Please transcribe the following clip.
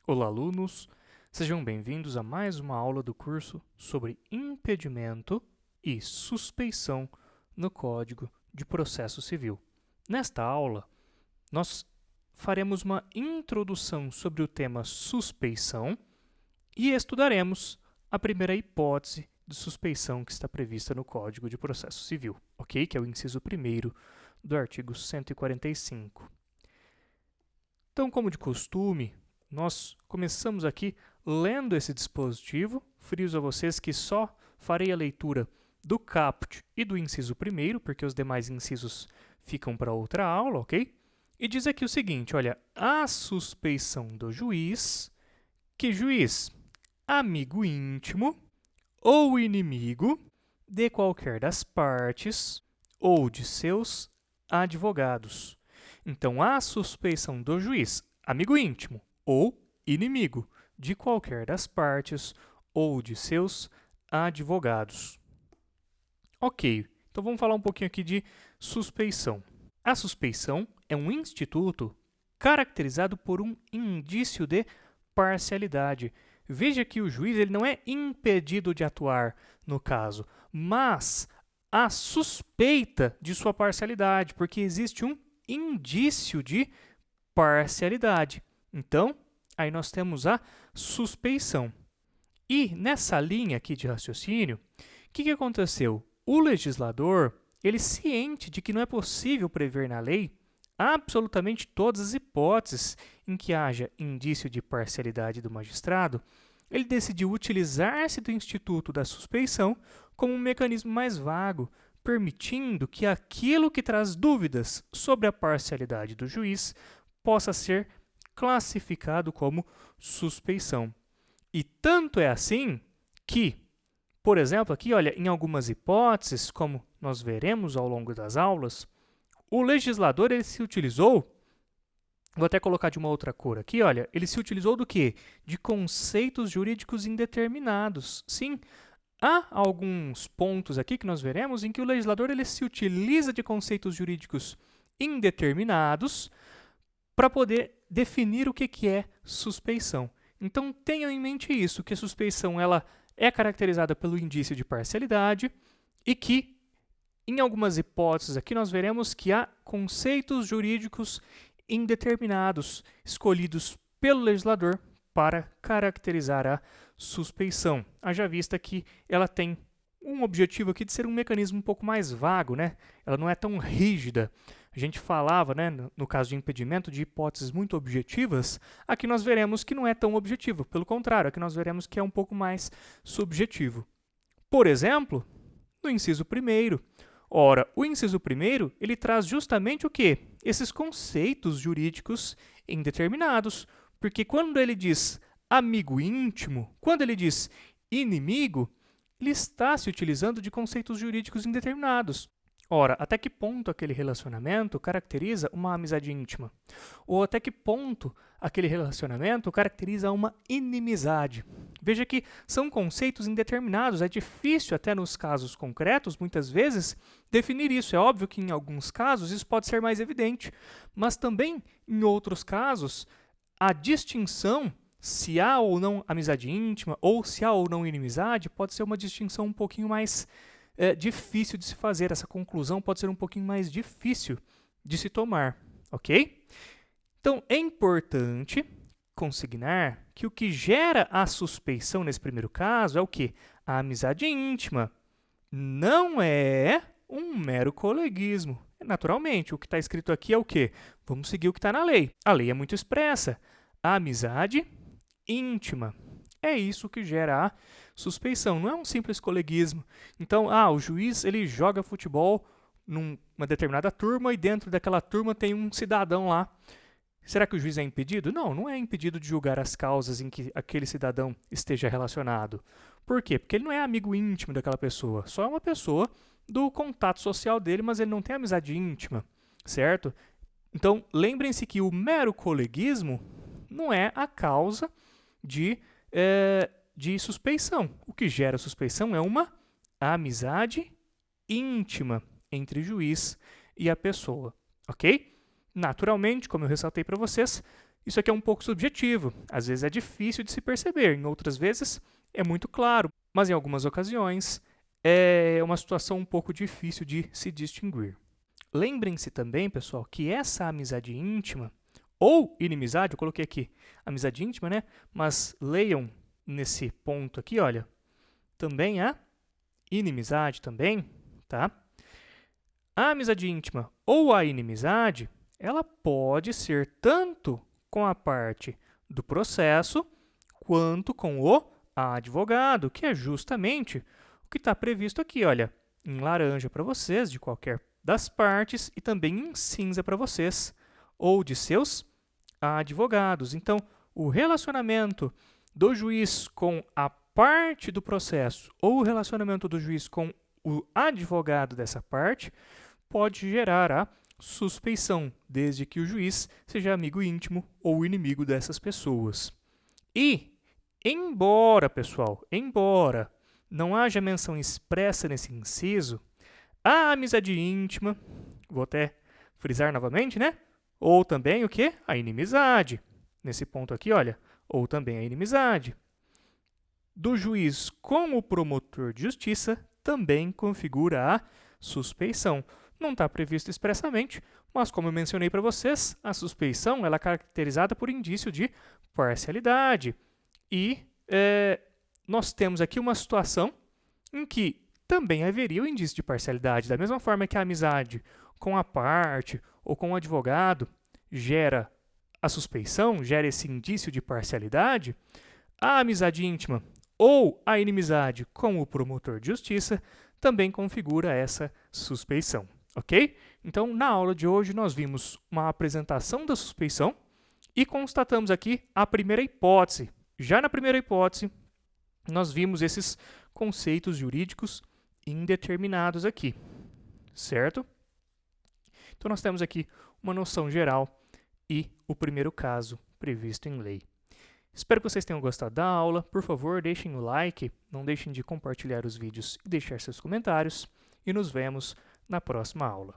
Olá, alunos! Sejam bem-vindos a mais uma aula do curso sobre impedimento e suspeição no Código de Processo Civil. Nesta aula, nós faremos uma introdução sobre o tema suspeição e estudaremos a primeira hipótese de suspeição que está prevista no Código de Processo Civil, ok? Que é o inciso 1º do artigo 145. Então, como de costume, nós começamos aqui lendo esse dispositivo. Friso a vocês que só farei a leitura do caput e do inciso 1º, porque os demais incisos ficam para outra aula, ok? E diz aqui o seguinte, olha, a suspeição do juiz, que juiz, amigo íntimo ou inimigo de qualquer das partes ou de seus advogados. Então, a suspeição do juiz, amigo íntimo ou inimigo de qualquer das partes ou de seus advogados. Ok, então vamos falar um pouquinho aqui de suspeição. A suspeição é um instituto caracterizado por um indício de parcialidade. Veja que o juiz ele não é impedido de atuar no caso, mas há suspeita de sua parcialidade, porque existe um indício de parcialidade. Então, aí nós temos a suspeição. E nessa linha aqui de raciocínio, o que aconteceu? O legislador, ele ciente de que não é possível prever na lei absolutamente todas as hipóteses em que haja indício de parcialidade do magistrado, ele decidiu utilizar-se do instituto da suspeição como um mecanismo mais vago, permitindo que aquilo que traz dúvidas sobre a parcialidade do juiz possa ser classificado como suspeição. E tanto é assim que, por exemplo, aqui, olha, em algumas hipóteses, como nós veremos ao longo das aulas, o legislador ele se utilizou, vou até colocar de uma outra cor aqui, olha, ele se utilizou do quê? De conceitos jurídicos indeterminados. Sim, há alguns pontos aqui que nós veremos em que o legislador ele se utiliza de conceitos jurídicos indeterminados para poder definir o que é suspeição. Então, tenham em mente isso, que a suspeição ela é caracterizada pelo indício de parcialidade e que, em algumas hipóteses aqui, nós veremos que há conceitos jurídicos indeterminados escolhidos pelo legislador para caracterizar a suspeição. Haja vista que ela tem um objetivo aqui de ser um mecanismo um pouco mais vago, né? Ela não é tão rígida. A gente falava, né, no caso de impedimento, de hipóteses muito objetivas. Aqui nós veremos que não é tão objetivo. Pelo contrário, aqui nós veremos que é um pouco mais subjetivo. Por exemplo, no inciso 1º. Ora, o inciso 1º, ele traz justamente o quê? Esses conceitos jurídicos indeterminados. Porque quando ele diz amigo íntimo, quando ele diz inimigo, ele está se utilizando de conceitos jurídicos indeterminados. Ora, até que ponto aquele relacionamento caracteriza uma amizade íntima? Ou até que ponto aquele relacionamento caracteriza uma inimizade? Veja que são conceitos indeterminados, é difícil até nos casos concretos, muitas vezes, definir isso. É óbvio que em alguns casos isso pode ser mais evidente, mas também em outros casos a distinção se há ou não amizade íntima ou se há ou não inimizade pode ser uma distinção um pouquinho mais difícil de se fazer, essa conclusão pode ser um pouquinho mais difícil de se tomar, ok? Então, é importante consignar que o que gera a suspeição nesse primeiro caso é o quê? A amizade íntima. Não é um mero coleguismo. Naturalmente, o que está escrito aqui é o quê? Vamos seguir o que está na lei. A lei é muito expressa. A amizade íntima. É isso que gera a suspeição, não é um simples coleguismo. Então, o juiz ele joga futebol numa determinada turma e dentro daquela turma tem um cidadão lá. Será que o juiz é impedido? Não, não é impedido de julgar as causas em que aquele cidadão esteja relacionado. Por quê? Porque ele não é amigo íntimo daquela pessoa, só é uma pessoa do contato social dele, mas ele não tem amizade íntima, certo? Então, lembrem-se que o mero coleguismo não é a causa de suspeição. O que gera suspeição é uma amizade íntima entre o juiz e a pessoa, ok? Naturalmente, como eu ressaltei para vocês, Isso aqui é um pouco subjetivo, às vezes é difícil de se perceber, em outras vezes é muito claro, mas em algumas ocasiões é uma situação um pouco difícil de se distinguir. Lembrem-se também, pessoal, que essa amizade íntima, ou inimizade, eu coloquei aqui amizade íntima, né? Mas leiam nesse ponto aqui, olha, também a inimizade também, tá? A amizade íntima ou a inimizade, ela pode ser tanto com a parte do processo, quanto com o advogado, que é justamente o que está previsto aqui, olha, em laranja para vocês, de qualquer das partes, e também em cinza para vocês, ou de seus advogados. Então, o relacionamento do juiz com a parte do processo, ou o relacionamento do juiz com o advogado dessa parte, pode gerar a suspeição, desde que o juiz seja amigo íntimo ou inimigo dessas pessoas. E, embora, pessoal, embora não haja menção expressa nesse inciso, a amizade íntima, vou até frisar novamente, né? Ou também o quê? A inimizade. Nesse ponto aqui, olha, ou também a inimizade do juiz com o promotor de justiça também configura a suspeição. Não está previsto expressamente, mas como eu mencionei para vocês, a suspeição ela é caracterizada por indício de parcialidade. E nós temos aqui uma situação em que também haveria o indício de parcialidade. Da mesma forma que a amizade com a parte ou com o advogado gera a suspeição, gera esse indício de parcialidade, a amizade íntima ou a inimizade com o promotor de justiça também configura essa suspeição, ok? Então, na aula de hoje, nós vimos uma apresentação da suspeição e constatamos aqui a primeira hipótese. Já na primeira hipótese, nós vimos esses conceitos jurídicos indeterminados aqui, certo? Então, nós temos aqui uma noção geral e o primeiro caso previsto em lei. Espero que vocês tenham gostado da aula. Por favor, deixem o like, não deixem de compartilhar os vídeos e deixar seus comentários. E nos vemos na próxima aula.